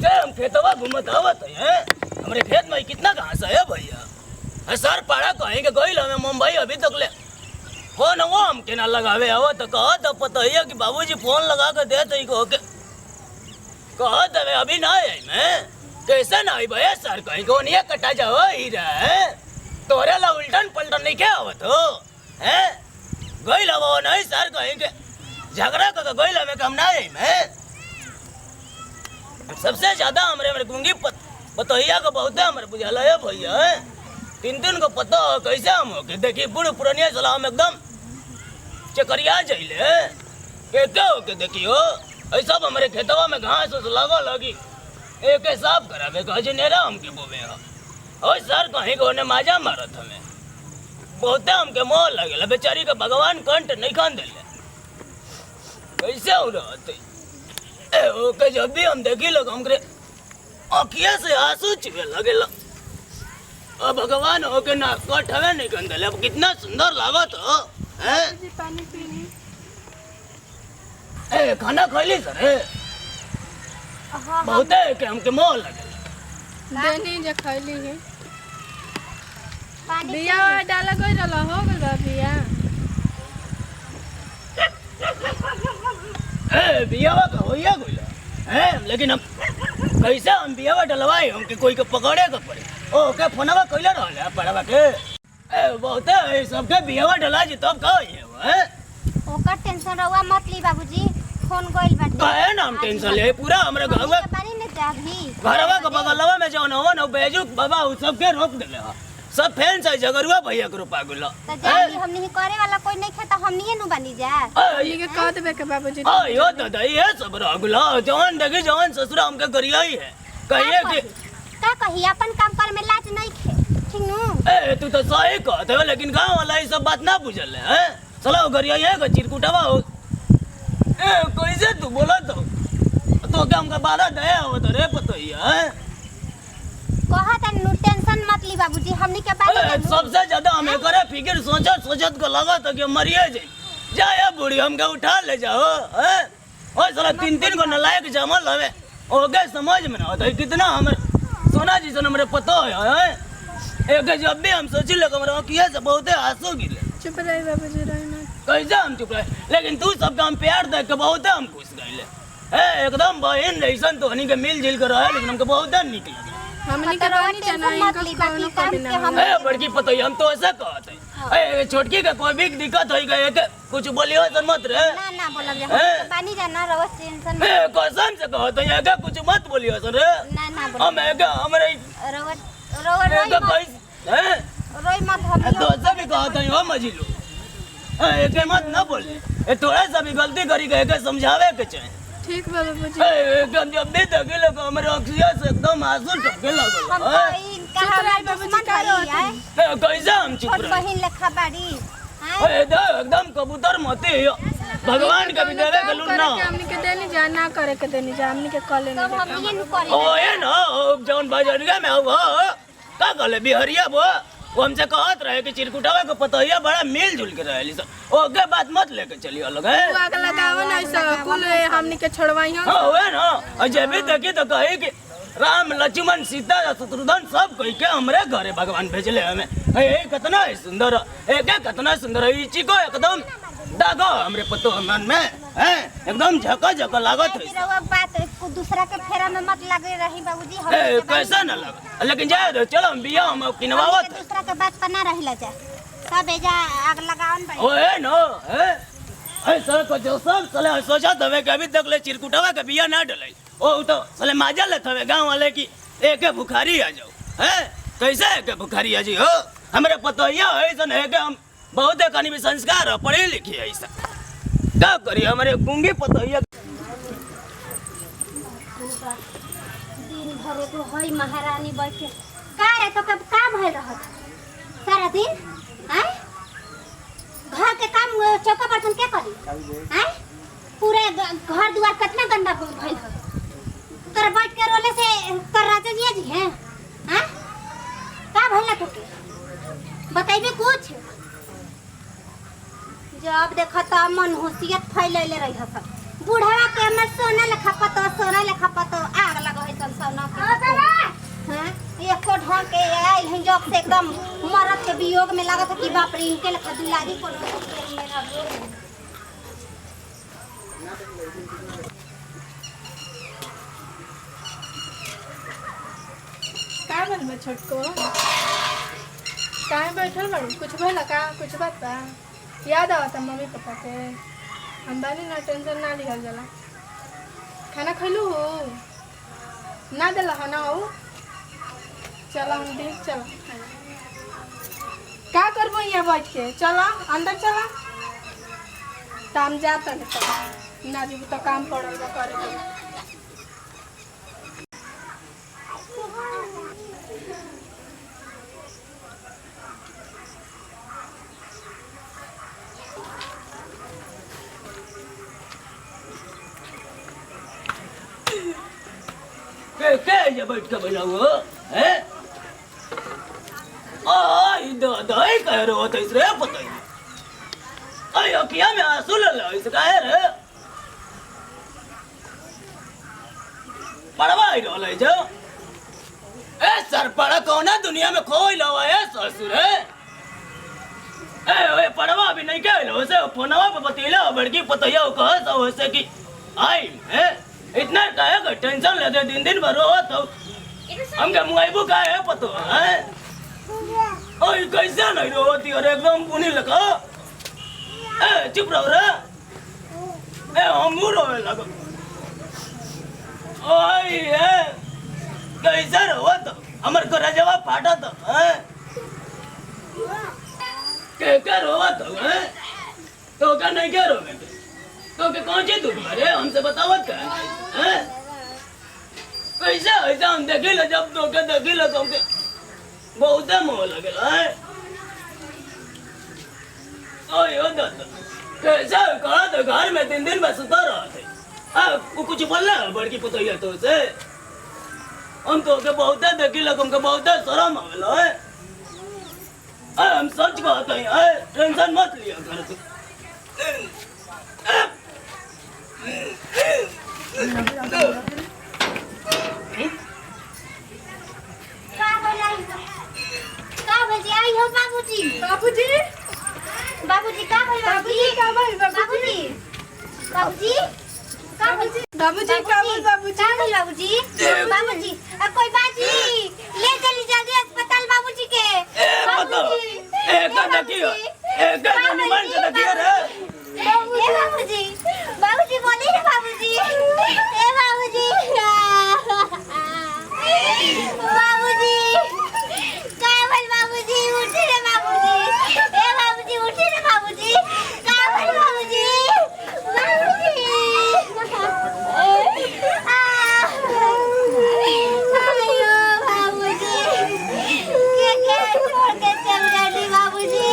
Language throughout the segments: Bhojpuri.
हम खेतवा घूमत आवत है हमरे खेत में कितना घास है भैया। सर पाड़ा कहेंगे गईल हमें मुंबई अभी तक ले फोन वो हम के ना लगावे आवा तो कहा तो पता है कि बाबूजी फोन लगा कर दे तो कहा दे अभी ना आई मैं कैसे ना आई भैया सर कहीं को नहीं कटा जाओ ही रहे तोरे ला उल्टन पलटन नहीं क्या आवत हो है गईल वो नहीं सर कहेंगे झगड़ा कर गईल हमें कम ना आई मैं सबसे ज्यादा हमरे गूंगी पतोहिया को बहुत है हमारे बुझाला है भैया। 3 को पता हो कैसे हम हो के देखिए बूढ़ पुरानिया सलाम एकदम चकरिया जाइले के क्या हो के देखियो ऐसा हमारे खेतवा में घास उस लगा लगी एक साफ करावे कहे नेरा हमके बोवे हो सर कहीं को ने माजा मारत हमें बहुते हमके मोह लगे बेचारी का भगवान कंठ नहीं खान दिले कैसे हो रहते ओके जब भी हम देखी लोग हमरे आँखिया से आंसू चुहे लगे भगवान ओके ना कठवे नहीं कंदल अब कितना सुंदर लागत हो हैं पानी पीनी ए खाना खैली सर बहुत है कि हमके मोह लगे देनी जे खैली है बिया डाला गई रहला हो गल बिया बियावा का होइया गइला है लेकिन हम कैसे हम बियावा डलवाई हमके कोई के पकड़े के पड़े ओके फोनवा कइला रहले पड़वा के बहुत है सबके बियावा डला जी तब का है ओकर टेंशन रहुआ मत ली बाबूजी फोन गइल बाटे काहे नाम टेंशन ले पूरा हमरे गांव में पानी में जागी घरवा के बगलवा में जौन हो न बेजुक बाबा उ सबके रोक देले सब फैन से जगरुआ भैया के रूपा गुला त जागी हमनी ही करे वाला कोई नहीं खाता हमनी नु बनी जा ये के कह देबे के बाबूजी यो दादा ये सब रगुला जवान देखी जवान ससुरा हमके करिया ही है कहिए कि का कही अपन काम कर में लाज नहीं खे ठीक नु ए तू तो सही कहत है लेकिन गांव वाला ये सब बात ना बुझल है चलो करिया है का चिरकुटावा हो ए कैसे तू बोला तो क्या हमका बारा दया हो तो रे पतोहिया है कहत नु टेंशन मत ली बाबूजी हमनी के बात सबसे ज्यादा हमें करे फिक्र सोचत को लगा तो कि मरिए जाए बूढ़ी हमके उठा ले जाओ हैं और साला 3 को नलायक जमल हवे ओके समझ में ना होता कितना हमें सोना जी से हमरे पता है एक जब भी हम सोची ले हमरे आंखिया से बहुते आंसू गिरे चुप रही बाबूजी रहना कैसे हम चुप रहे लेकिन तू सबका हम प्यार देख के बहुते हम खुश गइले एकदम बहन जैसन तो हनी के मिल जुल कर रहे लेकिन हमके बहुते निक लगे हमनी के रानी जाना इनका कोनो कमी ना हम बड़की पता हम तो ऐसा कहते हैं छोटकी का कोई भी दिक्कत होई गए के कुछ बोलियो तो मत रे ना ना बोलब जा पानी जाना रोज टेंशन कसम से कहते हैं के कुछ मत बोलियो सर ना ना बोल हम के हमरे रोज रोई मत हम तो ऐसा भी कहते हैं हो मजिलो के मत ना बोले थोड़ा सा भी गलती करी गए के समझावे के चाहिए ठीक बा बाबूजी एकदम जब भी देखे लोग हमारे आंखिया से एकदम आंसू टपके लगल हम कहा बाबूजी का है कैसे हम चुप रहे बहिन लेखा बाड़ी एकदम कबूतर मते भगवान का भी देवे के लूट ना हमनी के देनी जा ना करे के देनी जा हमनी के कॉले तो हम ये नु करे ओए ना जौन बाजरिया में हो का कहले बिहरिया वो हमसे कहत रहे कि चिरकुटावा को पतोहिया बड़ा मिल जुल के रहली सब ओके बात मत लेके चलियो अलग है आग लगाव ना ऐसा कुल हमनी के छोड़वाई हम हां ओए ना अजय भी देखी तो कहे कि राम लक्ष्मण सीता शत्रुघ्न सब कह के हमरे घरे भगवान भेजले हमें कितना सुंदर कितना सुंदर है इची को एकदम दागो हमरे पतो मन में है एकदम झका झका लागत है बात दूसरा के फेरा में मत लगे रही बाबूजी हम कैसा ना लगा लेकिन जाए दो चलो हम बिया हम किनवावत दूसरा के बात पर ना रहिला जा सब एजा आग लगावन भाई ओए नो है सर को जो सब साले सोचा तवे के अभी तक ले चिरकुटावा के बिया ना डलाई ओ तो साले माजा ले तवे गांव वाले की एक बुखारी आ जाओ है कैसे है के बुखारी आ जी हो हमरे पतोहिया है सन है के हम बहुत कहानी में संस्कार है पढ़े लिखे ऐसा क्या करिए हमारे गूंगी पतोहिया दिन भर को होई महारानी बैठ के का रे तो कब काम है रहत सारा दिन हैं घर के काम चौका बर्तन के करी हैं पूरे घर द्वार कितना गंदा भइल है तोरा बैठ के रोले से कर राजा जी हैं हैं का भइला तोके बताइबे कुछ जब देखा तो मन होशियत फैलैले रही हस बुढ़ावा के हमर सोना लेखा पतो आग लगो सब ना हां एको ढंग के आइल हैं जब से एकदम मरद के वियोग में लागत है कि बाप रे इनके लखा दुलारी कोनो मेरा रोग का बोल में छोटको काहे बैठल बड़ी कुछ भला का कुछ बात बा याद आवता मम्मी पापा के हम बानी ना टेंशन ना लिहल जाला खाना खइलू हो ना देला हो ना हो चलो हम देख चलो का करबो यहाँ बैठ के चलो अंदर चलो काम जाता नहीं ना जी तो काम पड़ल बा करे के क्या ये बैठ के बना हुआ है आई दादाई कह रहे हो तो इसरे पता ही आई अकिया में आंसू ले लो इसका है रे पड़वा ही रोले जो ए सर पड़ा कौन है दुनिया में खोई लवा है ससुर है ए ओए पड़वा भी नहीं कह लो से फोनवा पे बतीला बड़की पतैया कह सो वैसे कि आई है इतना काहे का टेंशन लेते दिन दिन भर रो तो हमके मुआइबू का है पतो है ओए कैसे नहीं रोती और एकदम पुनी लगा ए चुप रहो रे ए हम रोए लगो ओए ए कैसे रो तो हमर को रजवा फाटा तो है के रोवा तो है तो क्या नहीं क्या रोवे तो के कौन सी दुख भरे हमसे बतावत का है कैसे ऐसा हम देखिल जब तो के देखिल तो हमके बहुत मोह लगल है ओए ओ दादा कैसे कहा तो घर में दिन में सुता रहा थे वो कुछ बोलना बड़की पुतैया तो से हम तो के बहुत देखिल हमके बहुत शर्म आवेल है हम सच कहते हैं टेंशन मत लिया घर से बाबूजी बाबूजी बाबूजी का भाई बाबूजी का भाई बाबूजी बाबूजी बाबूजी बाबूजी का बोल बाबूजी का भाई बाबूजी बाबूजी कोई बाजी ले चली जल्दी अस्पताल बाबूजी के बाबूजी का देखियो का निमन से देखियो रे बाबूजी बाबूजी बोली रे बाबूजी ए बाबूजी बाबूजी का भाई बाबूजी उठी रे बाबूजी ए बाबूजी उठी रे बाबूजी का भाई बाबूजी बाबूजी आयो बाबूजी के छोड़ के चल गई बाबूजी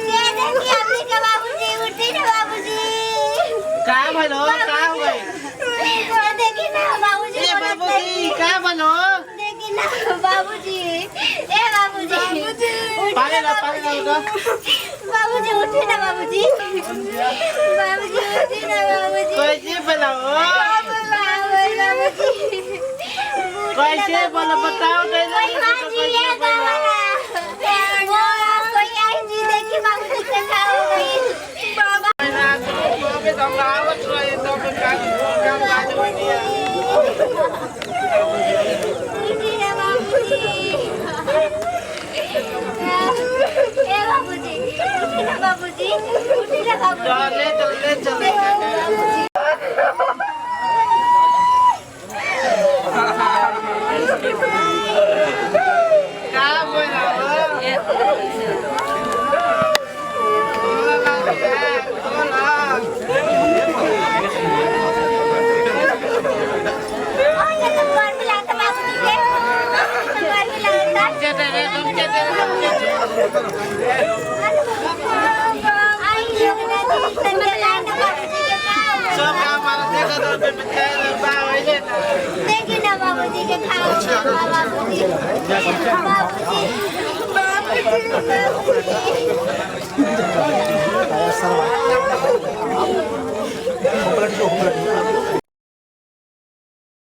के देखिए अपने के बाबूजी उठी रे बाबूजी का भलो का हो गई देखी ना बाबूजी ए बाबूजी का बनो देखी ना बाबूजी ए बाबूजी पाले ना उठो बाबूजी उठी ना बाबूजी बाबूजी उठी ना बाबूजी कैसे बनाओ बाबूजी कैसे बोलो बताओ कोई बाजी है गावाला वो कोई आई जी देखी बाबूजी के खाओ गई बाबा पे संभावत रहे तो पे काम बात हो गया उठी ना बाबूजी ए बाबूजी उठी ना बाबूजी उठी ना बाबूजी चले बाबूजी का बोला सब काम मार देखो तो पे बा होइले ना देखी ना बाबूजी के खाओ बाबूजी बाबूजी